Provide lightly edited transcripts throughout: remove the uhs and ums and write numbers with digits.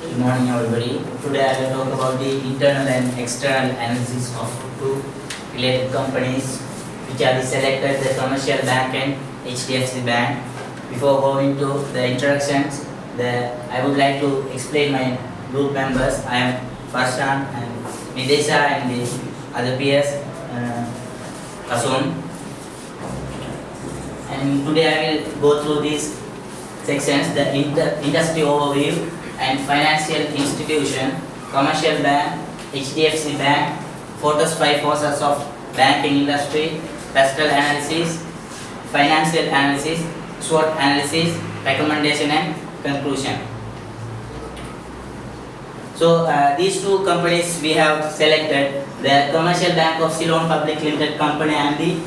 Good morning, everybody. Today I will talk about the internal and external analysis of two related companies, which are the selected the commercial bank and HDFC Bank. Before going to the introductions, I would like to explain my group members. I am Farshan and Nidesha and the other peers, Kasun. And today I will go through these sections: the industry overview and financial institution, commercial bank, HDFC Bank, Photos 5 forces of banking industry, pastoral analysis, financial analysis, SWOT analysis, recommendation and conclusion. So these two companies we have selected: the Commercial Bank of Ceylon Public Limited Company and the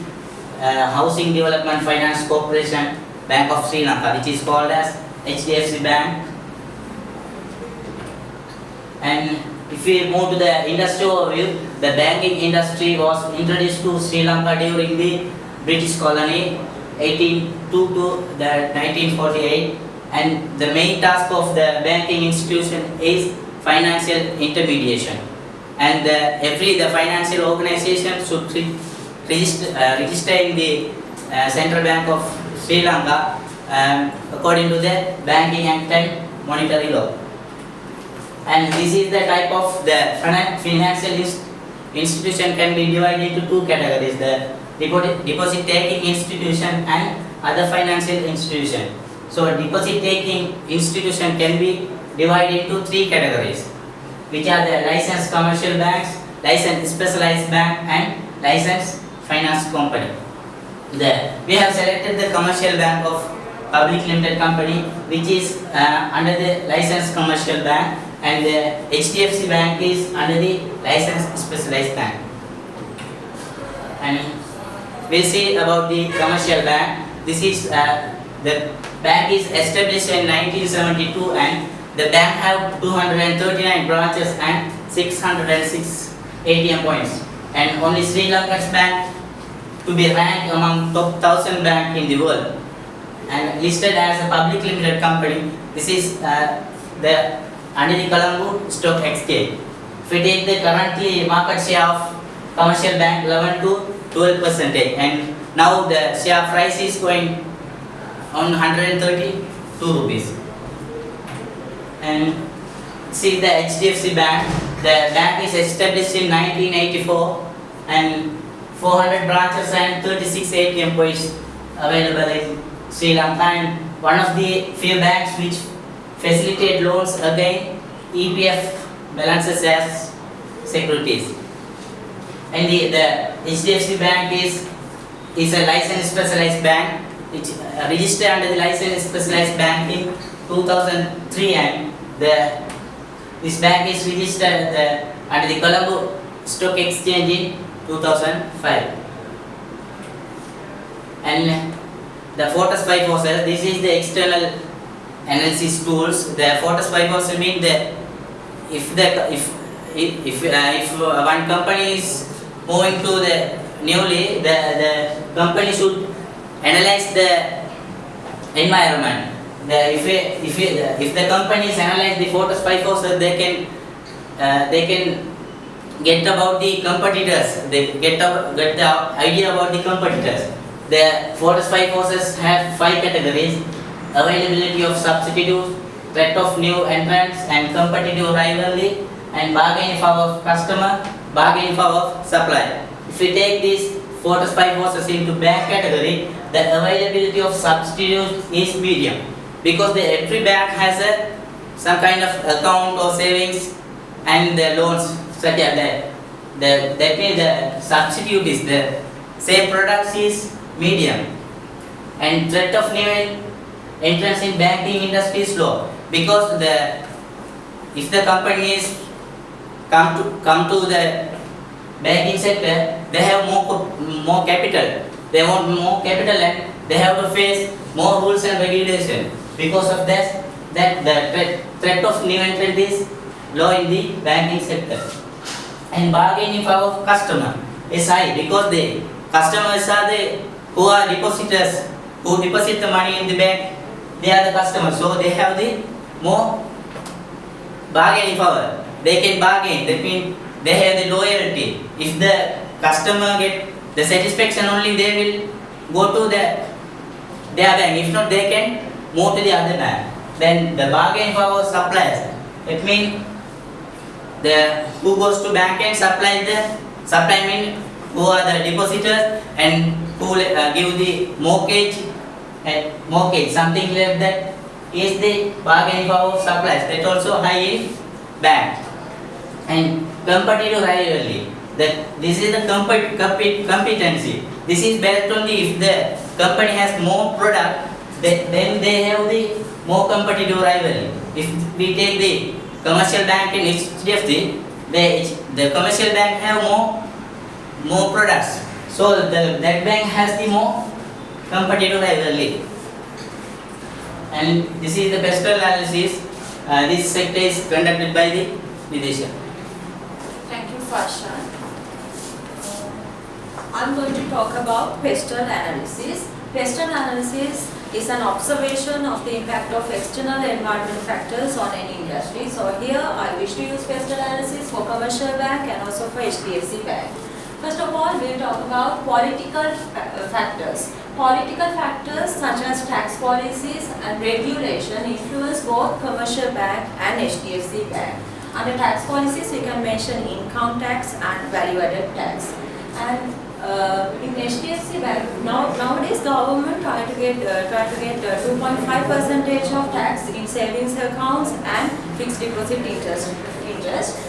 Housing Development Finance Corporation Bank of Sri Lanka, which is called as HDFC Bank. And if we move to the industry overview, the banking industry was introduced to Sri Lanka during the British colony 1802 to the 1948, and the main task of the banking institution is financial intermediation. And the financial organization should register in the Central Bank of Sri Lanka according to the Banking Act and Monetary Law. And this is the type of the financial institution can be divided into two categories: the deposit taking institution and other financial institution. So deposit taking institution can be divided into three categories, which are the licensed commercial banks, licensed specialized bank and licensed finance company. We have selected the Commercial Bank of Public Limited Company, which is under the licensed commercial bank, and the HDFC Bank is under the licensed specialized bank. And we'll see about the commercial bank. This is the bank is established in 1972, and the bank have 239 branches and 606 ATM points, and only Sri Lanka's bank to be ranked among top 1000 bank in the world, and listed as a public limited company. This is under the Colombo Stock Exchange. If we take the currently market share of commercial bank 11 to 12%, and now the share price is going on 132 rupees. And see the HDFC Bank. The bank is established in 1984, and 400 branches and 36 ATM points available in Sri Lanka, and one of the few banks which facilitate loans against EPF balances as securities. And the HDFC Bank is a licensed specialized bank, which registered under the licensed specialized bank in 2003, and this bank is registered under the Colombo Stock Exchange in 2005. And the Photos 5 forces, this is the external analysis tools. The Photos 5 forces mean that if one company is moving to the newly, the company should analyze the environment. If the companies analyze the Photos 5 forces, they can get about the competitors. They get the idea about the competitors. The Photos 5 forces have 5 categories: availability of substitutes, threat of new entrants, and competitive rivalry, and bargain in favor of customer, bargain in favor of supplier. If we take these Photos 5 forces into bank category, the availability of substitutes is medium, because every bank has some kind of account or savings and the loans such as that. That means the substitute is the same products is medium, and threat of new entrance in banking industry is low, because if the companies come to the banking sector, they have more capital. They want more capital, and they have to face more rules and regulation. Because of that the threat of new entrant is low in the banking sector. And bargaining power of customer is high, because the customers are who are depositors, who deposit the money in the bank. They are the customers, so they have the more bargaining power. They can bargain. That means they have the loyalty. If the customer get the satisfaction only, they will go to their bank. If not, they can move to the other bank. Then the bargaining power suppliers. It means the who goes to bank and supply mean who are the depositors and who give the mortgage and mortgage something like that is the bargaining power of suppliers. That also high in bank. And competitive rivalry. That this is the competency. This is based only if the company has more product, then they have the more competitive rivalry. If we take the commercial bank in HDFC, the commercial bank have more products. So that bank has the more competitive rivalry. And this is the best analysis. This sector is conducted by the Videsha. Thank you, Farshan. I'm going to talk about pestle analysis. Pestle analysis is an observation of the impact of external environmental factors on any industry. So here I wish to use pestle analysis for commercial bank and also for HDFC Bank. First of all, we'll talk about political factors. Political factors such as tax policies and regulation influence both commercial bank and HDFC Bank. Under tax policies, we can mention income tax and value-added tax. And in HDFC Bank, nowadays government try to get 2.5% of tax in savings accounts and fixed deposit interest,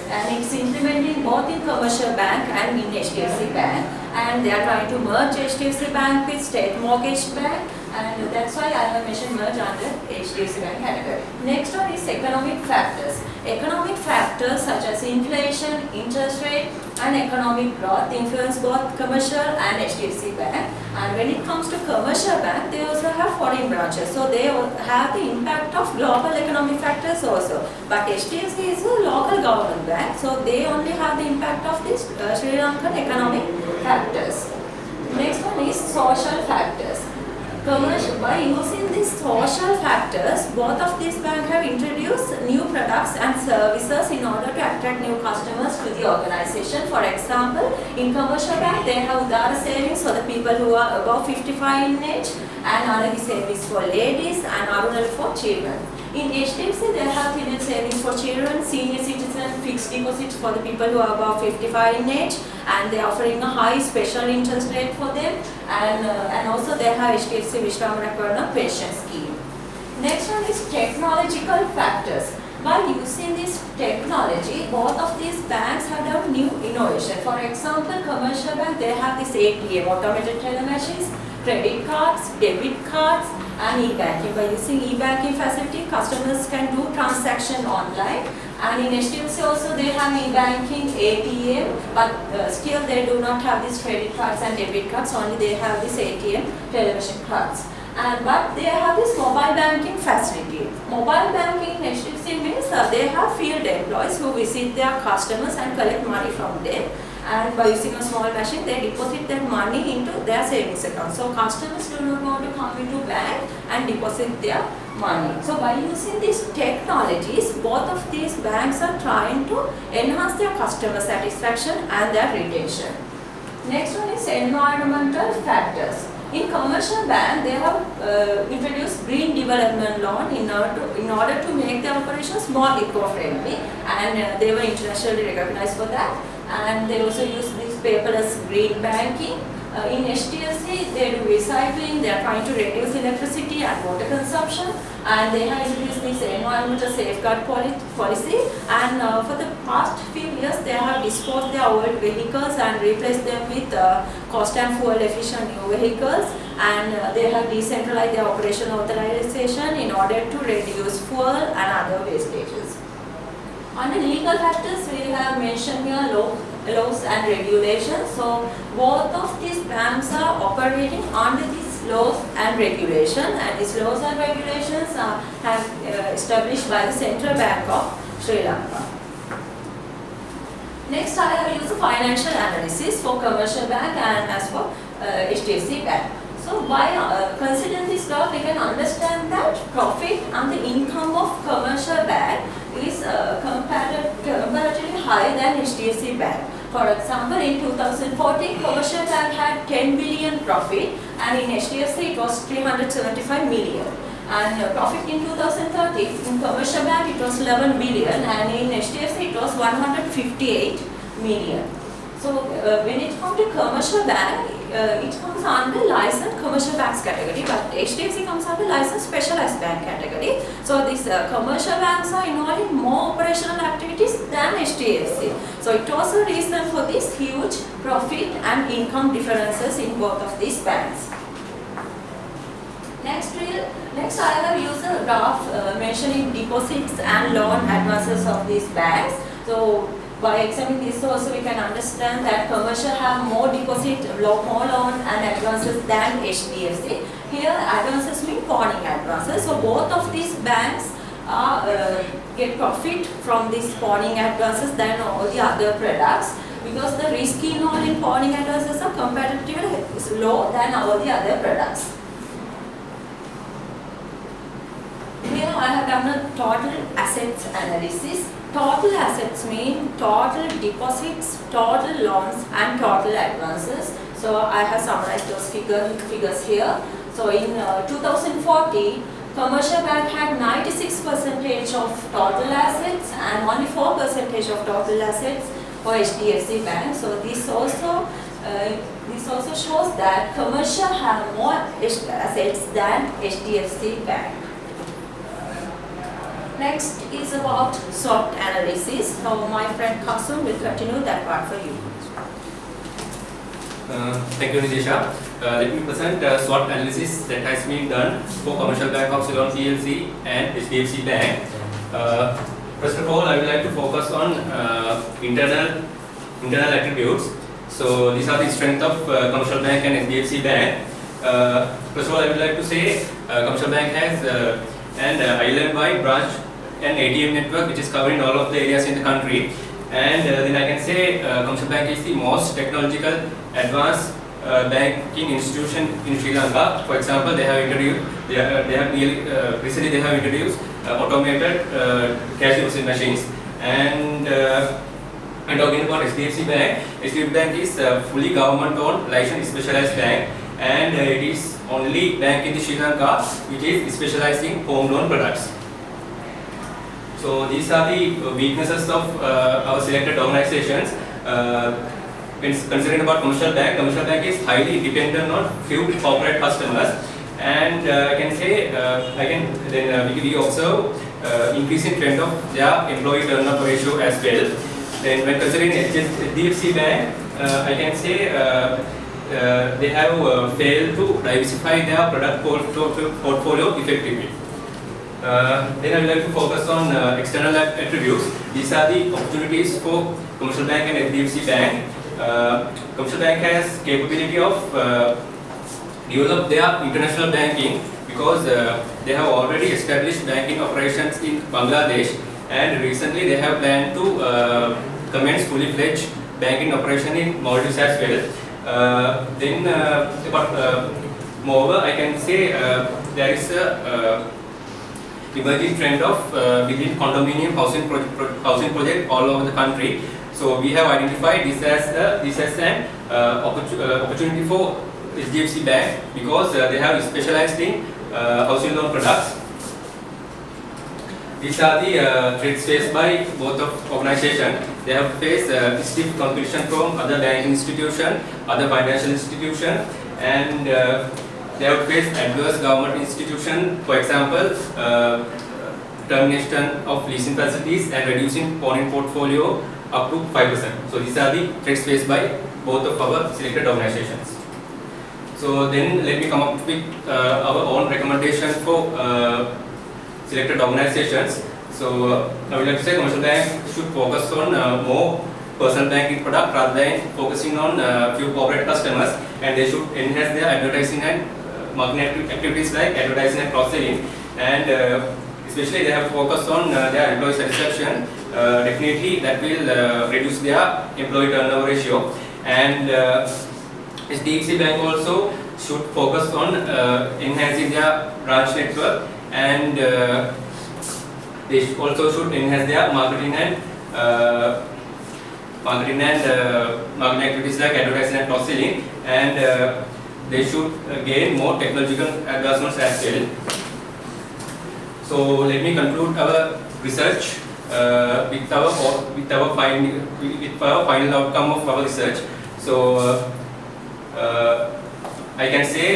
and it's implementing both in commercial bank and in HDFC Bank. And they are trying to merge HDFC Bank with State Mortgage Bank, and that's why I have mentioned merge under HDFC Bank category. Next one is economic factors. Economic factors such as inflation, interest rate and economic growth influence both commercial and HDFC Bank. And when it comes to commercial bank, they also have foreign branches. So they have the impact of global economic factors also. But HDFC is a local government bank, so they only have the impact of these Sri Lankan economic factors. Next one is social factors. By using these social factors, both of these banks have introduced new products and services in order to attract new customers to the organization. For example, in commercial bank, they have Udara savings for the people who are above 55 in age, and Anagi savings for ladies and Arunal for children. In HDFC, they have Tidal savings for children, senior citizen fixed deposits for the people who are above 55 in age, and they are offering a high special interest rate for them, and also they have HDFC Vishwamanakarna pension scheme. Next one is technological factors. By using this technology, both of these banks have done new innovation. For example, commercial bank, they have this ATM, automated teller machines, credit cards, debit cards, and e-banking. By using e-banking facility, customers can do transaction online. And in HDFC also they have e-banking, ATM, but still they do not have these credit cards and debit cards, only they have this ATM, television cards. But they have this mobile banking facility. Mobile banking in HDFC means they have field employees who visit their customers and collect money from them. And by using a small machine, they deposit their money into their savings account. So customers do not want to come into bank and deposit their money. So by using these technologies, both of these banks are trying to enhance their customer satisfaction and their retention. Next one is environmental factors. In commercial bank, they have introduced green development loan in order to make their operations more eco-friendly, and they were internationally recognized for that. And they also use this paperless green banking. In HDFC, they do recycling, they are trying to reduce electricity and water consumption, and they have introduced this environmental safeguard policy. And for the past few years, they have disposed their old vehicles and replaced them with cost and fuel efficient new vehicles, and they have decentralized their operation authorization in order to reduce fuel and other wastages. Under legal factors, we have mentioned here laws and regulations. So both of these banks are operating under these laws and regulations, and these laws and regulations are established by the Central Bank of Sri Lanka. Next, I have used financial analysis for commercial bank and as for HDFC Bank. So by considering this graph, we can understand that profit and the income of commercial bank is higher than HDFC Bank. For example, in 2014, Commercial Bank had 10 billion profit, and in HDFC it was 375 million. And profit in 2013, in Commercial Bank it was 11 billion, and in HDFC it was 158 million. So when it comes to Commercial Bank, it comes under licensed commercial banks category, but HDFC comes under licensed specialized bank category. So these commercial banks are involved in more operational activities than HDFC. So it was a reason for this huge profit and income differences in both of these banks. Next I have used a graph mentioning deposits and loan advances of these banks. So by examining this also we can understand that commercial have more deposit, more loan and advances than HDFC. Here advances mean pawning advances. So both of these banks get profit from these pawning advances than all the other products, because the risk involved in pawning advances are comparatively low than all the other products. Here I have done a total assets analysis. Total assets mean total deposits, total loans and total advances. So I have summarized those figures here. So in 2014, Commercial Bank had 96% of total assets and only 4% of total assets for HDFC Bank. So this also shows that Commercial have more assets than HDFC Bank. Next is about SWOT analysis. So my friend Kasum will continue that part for you. Thank you, Nidesha. Let me present SWOT analysis that has been done for Commercial Bank of Ceylon PLC and HDFC Bank. First of all, I would like to focus on internal attributes. So these are the strengths of Commercial Bank and HDFC Bank. First of all, I would like to say Commercial Bank has an island-wide branch and ATM network which is covering all of the areas in the country. And then I can say Commercial Bank is the most technological advanced banking institution in Sri Lanka. For example, they have recently introduced automated cash deposit machines. And I'm talking about HDFC Bank. HDFC Bank is a fully government-owned licensed specialized bank, and it is only bank in Sri Lanka which is specialized in home loan products. So these are the weaknesses of our selected organizations. When considering about Commercial Bank is highly dependent on few corporate customers, and I can say we observe increasing trend of their employee turnover ratio as well. Then when considering HDFC Bank, I can say they have failed to diversify their product portfolio effectively. Then I would like to focus on external attributes. These are the opportunities for Commercial Bank and HDFC Bank. Commercial Bank has capability of develop their international banking, because they have already established banking operations in Bangladesh, and recently they have planned to commence fully fledged banking operation in Maldives as well. Moreover, I can say there is a emerging trend of building condominium housing project all over the country. So we have identified this as an opportunity for HDFC Bank, because they have specialized in housing loan products. These are the threats faced by both of organizations. They have faced stiff competition from other banking institutions, other financial institutions, and they have faced adverse government institutions, for example, termination of leasing facilities and reducing pawn portfolio up to 5%. So these are the threats faced by both of our selected organizations. So then let me come up with our own recommendation for selected organizations. So I would like to say Commercial Bank should focus on more personal banking product rather than focusing on few corporate customers, and they should enhance their advertising and marketing activities like advertising and cross-selling, and especially they have focused on their employee satisfaction. Definitely that will reduce their employee turnover ratio. And HDFC Bank also should focus on enhancing their branch network, and they also should enhance their marketing and marketing and marketing activities like advertising and cross selling, and they should gain more technological advancements as well. So let me conclude our research with our final outcome of our research. So I can say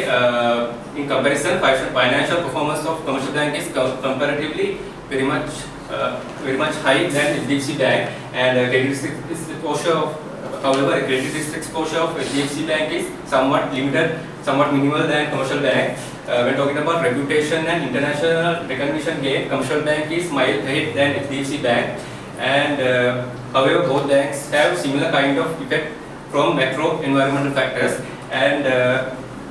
in comparison, financial performance of commercial bank is comparatively very much high than HDFC Bank, and credit risk exposure of, however, credit risk exposure of HDFC Bank is somewhat limited, somewhat minimal than commercial bank. When talking about reputation and international recognition gain, commercial bank is miles ahead than HDFC Bank, and however, both banks have similar kind of effect from macro environmental factors, and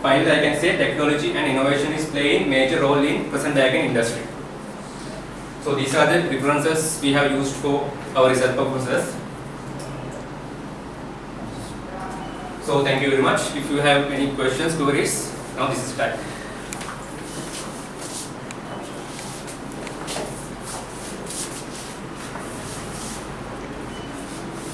finally, I can say technology and innovation is playing major role in present banking industry. So these are the references we have used for our research purposes. So thank you very much. If you have any questions, queries, now this is time.